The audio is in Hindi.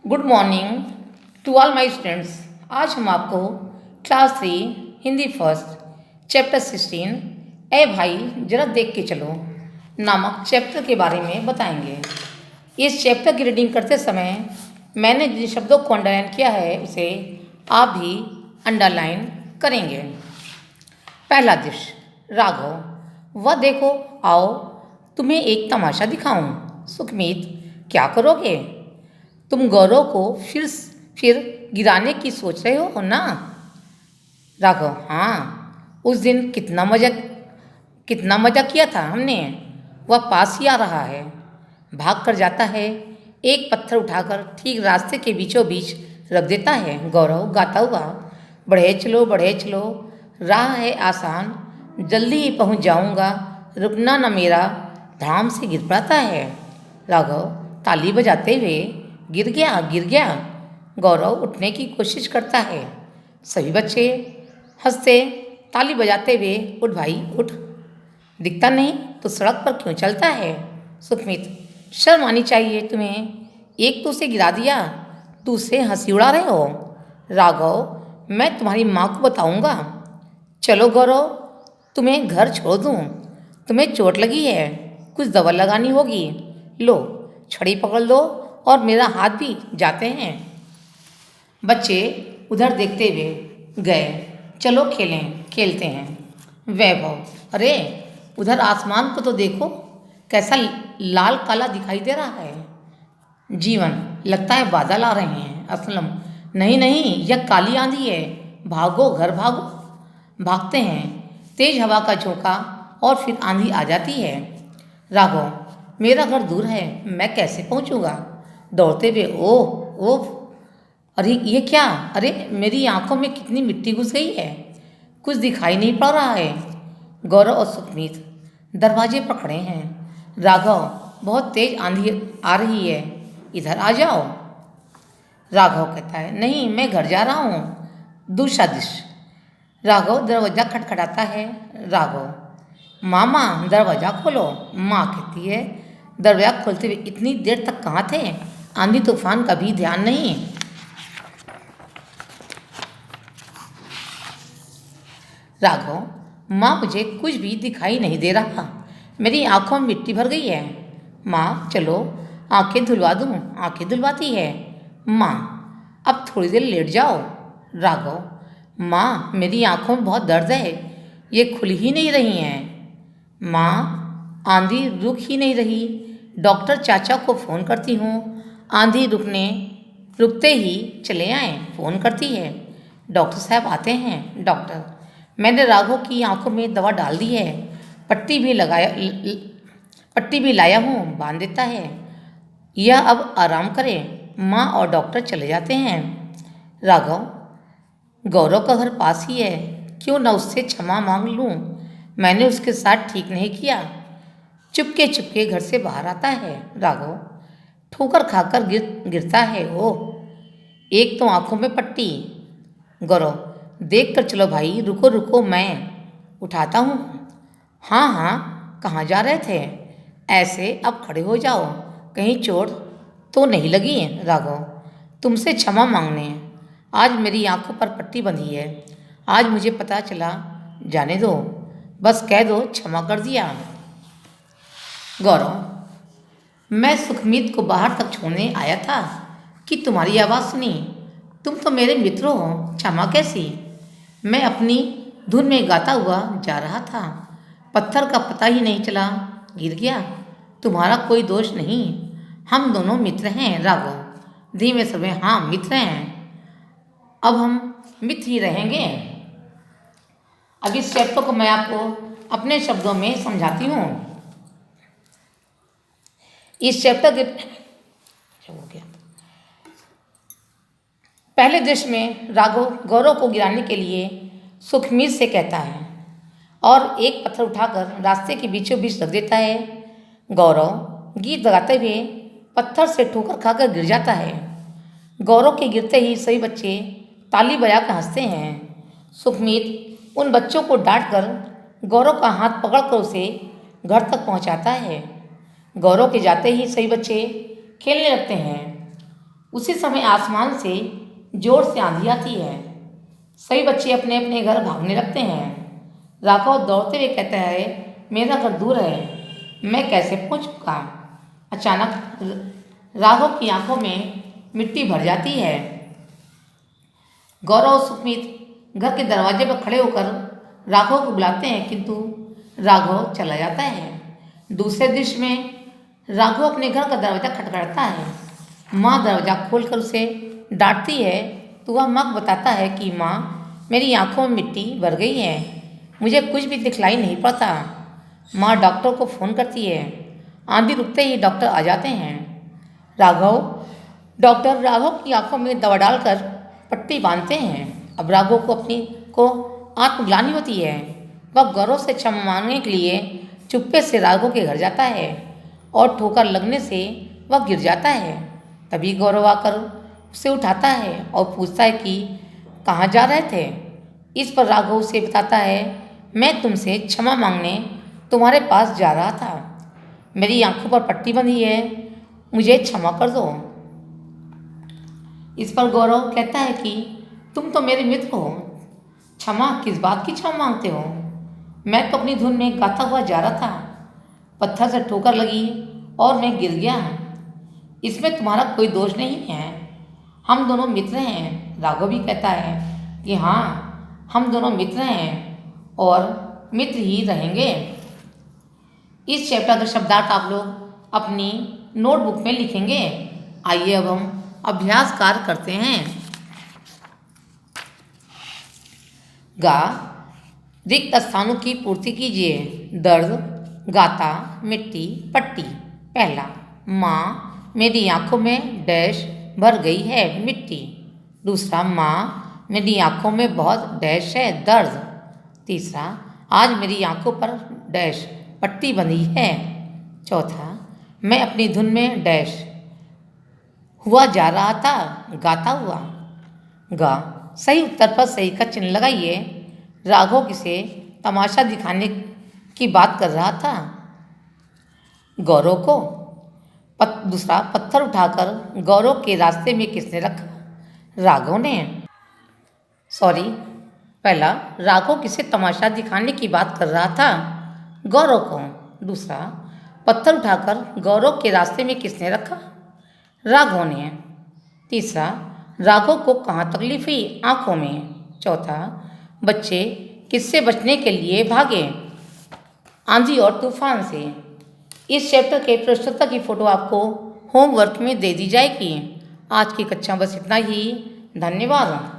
Good morning to all my students. आज हम आपको क्लास 3 हिंदी फर्स्ट चैप्टर 16 ए भाई जरा देख के चलो नामक चैप्टर के बारे में बताएंगे। इस चैप्टर की रीडिंग करते समय मैंने जिन शब्दों को अंडरलाइन किया है उसे आप भी अंडरलाइन करेंगे। पहला दृश्य राघव। वह देखो, आओ तुम्हें एक तमाशा दिखाऊं। सुखमीत, क्या करोगे? तुम गौरव को फिर गिराने की सोच रहे हो ना? राघव, हाँ, उस दिन कितना मजा किया था हमने। वह पास ही आ रहा है, भाग कर जाता है, एक पत्थर उठाकर ठीक रास्ते के बीचों बीच रख देता है। गौरव गाता हुआ, बढ़े चलो, राह है आसान, जल्दी ही पहुंच जाऊंगा, रुकना न मेरा, धाम से गिर पड़ता है। राघव ताली बजाते हुए, गिर गया। गौरव उठने की कोशिश करता है। सभी बच्चे हंसते ताली बजाते हुए, उठ भाई उठ, दिखता नहीं तो सड़क पर क्यों चलता है? सुखमित, शर्म आनी चाहिए तुम्हें, एक तो उसे गिरा दिया, दूसरे हंसी उड़ा रहे हो। राघव, मैं तुम्हारी माँ को बताऊंगा। चलो गौरव, तुम्हें घर छोड़ दूँ, तुम्हें चोट लगी है, कुछ दवा लगानी होगी, लो छड़ी पकड़ लो और मेरा हाथ भी जाते हैं। बच्चे उधर देखते हुए गए। चलो खेलते हैं। वैभव, अरे उधर आसमान को तो देखो, कैसा लाल काला दिखाई दे रहा है। जीवन, लगता है बादल आ रहे हैं। असलम, नहीं, यह काली आंधी है, भागो घर भागो। भागते हैं, तेज हवा का झोंका और फिर आंधी आ जाती है। राघव, मेरा घर दूर है, मैं कैसे पहुंचूंगा? दौड़ते हुए, ओह, अरे ये क्या? अरे मेरी आंखों में कितनी मिट्टी घुस गई है, कुछ दिखाई नहीं पड़ रहा है। गौरव और सुखमीत दरवाजे पर खड़े हैं। राघव, बहुत तेज आंधी आ रही है, इधर आ जाओ। राघव कहता है, नहीं, मैं घर जा रहा हूँ। दूसरा दृश्य राघव दरवाजा खटखटाता है। राघव, मामा दरवाजा खोलो। माँ कहती है, दरवाजा खोलते हुए, इतनी देर तक कहाँ थे? आंधी तूफान का भी ध्यान नहीं। राघव, माँ मुझे कुछ भी दिखाई नहीं दे रहा, मेरी आंखों में मिट्टी भर गई है। माँ चलो आंखें धुलवा दूँ। आंखें धुलवाती है। माँ, अब थोड़ी देर लेट जाओ। राघव, माँ मेरी आंखों में बहुत दर्द है, ये खुल ही नहीं रही हैं। माँ, आंधी रुक ही नहीं रही, डॉक्टर चाचा को फ़ोन करती हूँ, आंधी रुकते ही चले आए। फ़ोन करती है, डॉक्टर साहब आते हैं। डॉक्टर, मैंने राघव की आंखों में दवा डाल दी है, पट्टी भी लाया हूँ, बांध देता है, यह अब आराम करे। माँ और डॉक्टर चले जाते हैं। राघव, गौरव का घर पास ही है, क्यों न उससे क्षमा मांग लूँ, मैंने उसके साथ ठीक नहीं किया। चुपके घर से बाहर आता है। राघव ठोकर खाकर गिरता है। ओह, एक तो आंखों में पट्टी। गौरव, देख कर चलो भाई, रुको, मैं उठाता हूँ। हाँ, कहाँ जा रहे थे? ऐसे अब खड़े हो जाओ, कहीं चोट तो नहीं लगी? राघव, तुमसे क्षमा मांगने, आज मेरी आंखों पर पट्टी बंधी है, आज मुझे पता चला, जाने दो, बस कह दो क्षमा कर दिया। गौरव, मैं सुखमीत को बाहर तक छोड़ने आया था कि तुम्हारी आवाज़ सुनी, तुम तो मेरे मित्र हो, क्षमा कैसी? मैं अपनी धुन में गाता हुआ जा रहा था, पत्थर का पता ही नहीं चला, गिर गया। तुम्हारा कोई दोष नहीं, हम दोनों मित्र हैं। राघव धीमे स्वर में, हाँ मित्र हैं, अब हम मित्र ही रहेंगे। अब इस चैप्टर को मैं आपको अपने शब्दों में समझाती हूँ। इस चैप्टर के पहले दृश्य में राघव गौरव को गिराने के लिए सुखमीत से कहता है और एक पत्थर उठाकर रास्ते के बीचों बीच रख देता है। गौरव गीत गाते हुए पत्थर से ठोकर खाकर गिर जाता है। गौरव के गिरते ही सभी बच्चे ताली बजाकर हंसते हैं। सुखमीत उन बच्चों को डांट कर गौरव का हाथ पकड़कर उसे घर तक पहुंचाता है। गौरव के जाते ही सभी बच्चे खेलने लगते हैं। उसी समय आसमान से जोर से आंधी आती है। सभी बच्चे अपने अपने घर भागने लगते हैं। राघव दौड़ते हुए कहता है, मेरा घर दूर है, मैं कैसे पहुंचूंगा। अचानक राघव की आंखों में मिट्टी भर जाती है। गौरव और सुमित घर के दरवाजे पर खड़े होकर राघव को बुलाते हैं, किंतु राघव चला जाता है। दूसरे दृश्य में राघव अपने घर का दरवाजा खटखटाता है। माँ दरवाजा खोलकर उसे डांटती है तो वह माँ को बताता है कि माँ, मेरी आंखों में मिट्टी भर गई है, मुझे कुछ भी दिखलाई नहीं पड़ता। माँ डॉक्टर को फ़ोन करती है। आंधी रुकते ही डॉक्टर आ जाते हैं। डॉक्टर राघव की आंखों में दवा डालकर पट्टी बांधते हैं। अब राघव को आत्मग्लानि होती है। वह गौरव से क्षमा मांगने के लिए चुप्पे से राघव के घर जाता है और ठोकर लगने से वह गिर जाता है। तभी गौरव आकर उसे उठाता है और पूछता है कि कहाँ जा रहे थे। इस पर राघव उसे बताता है, मैं तुमसे क्षमा मांगने तुम्हारे पास जा रहा था, मेरी आंखों पर पट्टी बंधी है, मुझे क्षमा कर दो। इस पर गौरव कहता है कि तुम तो मेरे मित्र हो, क्षमा किस बात की क्षमा मांगते हो, मैं तो अपनी धुन में गाता हुआ जा रहा था, पत्थर से ठोकर लगी और मैं गिर गया। इसमें तुम्हारा कोई दोष नहीं है, हम दोनों मित्र हैं। राघव भी कहता है कि हाँ, हम दोनों मित्र हैं और मित्र ही रहेंगे। इस चैप्टर का शब्दार्थ आप लोग अपनी नोटबुक में लिखेंगे। आइए अब हम अभ्यास कार्य करते हैं। गा, रिक्त स्थानों की पूर्ति कीजिए। दर्द, गाता, मिट्टी, पट्टी। पहला, माँ, मेरी आंखों में डैश भर गई है, मिट्टी। दूसरा, माँ, मेरी आंखों में बहुत डैश है, दर्द। तीसरा, आज मेरी आंखों पर डैश पट्टी बंधी है। चौथा, मैं अपनी धुन में डैश हुआ जा रहा था, गाता हुआ। गा, सही उत्तर पर सही का चिन्ह लगाइए। राघव किसे तमाशा दिखाने की बात कर रहा था? गौरव को। दूसरा, पत्थर उठाकर गौरव के रास्ते में किसने रखा? राघव ने। पहला, राघव किसे तमाशा दिखाने की बात कर रहा था? गौरव को। दूसरा, पत्थर उठाकर गौरव के रास्ते में किसने रखा? राघव ने। तीसरा, राघव को कहाँ तकलीफ हुई? आंखों में। चौथा, बच्चे किससे बचने के लिए भागे? आंधी और तूफान से। इस चैप्टर के प्रश्नोत्तर की फोटो आपको होमवर्क में दे दी जाएगी। आज की कक्षा बस इतना ही। धन्यवाद।